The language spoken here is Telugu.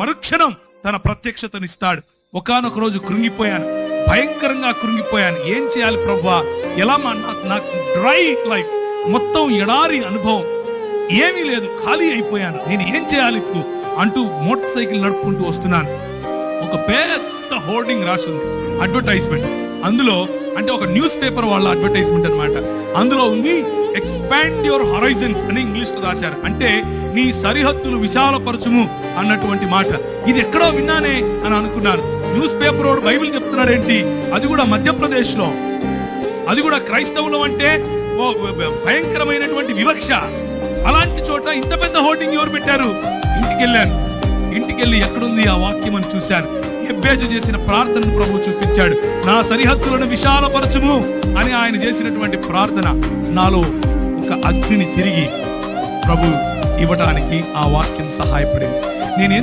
మరుక్షణం తన ప్రత్యక్షతనిస్తాడు. ఒకానొక రోజు కృంగిపోయాను, భయంకరంగా కృంగిపోయాను. ఏం చేయాలి ప్రభువా? ఎలా నాకు డ్రై లైఫ్, మొత్తం ఎడారి అనుభవం, ఏమీ లేదు, ఖాళీ అయిపోయాను, నేను ఏం చేయాలి ఇప్పుడు అంటూ మోటార్ సైకిల్ నడుపుకుంటూ వస్తున్నాను. ఒక పెద్ద హోర్డింగ్ రాసింది, అడ్వర్టైజ్మెంట్. అందులో అంటే ఒక న్యూస్ పేపర్ వాళ్ళ అడ్వర్టైజ్మెంట్ అన్నమాట. అందులో ఉంది ఎక్స్పాండ్ యువర్ హరైజన్స్ అని ఇంగ్లీష్ లో రాశారు. అంటే నీ సరిహద్దులు విశాలపరచుము అన్నటువంటి మాట. ఇది ఎక్కడో విన్నానే అని అనుకున్నాను. న్యూస్ పేపర్ వాడు బైబిల్ చెప్తున్నాడు ఏంటి, అది కూడా మధ్యప్రదేశ్ లో, అది కూడా క్రైస్తవులు అంటే భయంకరమైనటువంటి వివక్ష. అలాంటి చోట ఇంత పెద్ద హోర్డింగ్ ఎవరు పెట్టారు? ఇంటికెళ్ళి ఎక్కడుంది ఆ వాక్యం అని చూశాను. యెబ్బేజు చేసిన ప్రార్థనను ప్రభు చూపించాడు. నా సరిహద్దులను విశాలపరచుము అని ఆయన చేసినటువంటి ప్రార్థన నాలో ఒక అగ్నిని తిరిగి ప్రభు ఇవ్వడానికి ఆ వాక్యం సహాయపడింది. నేను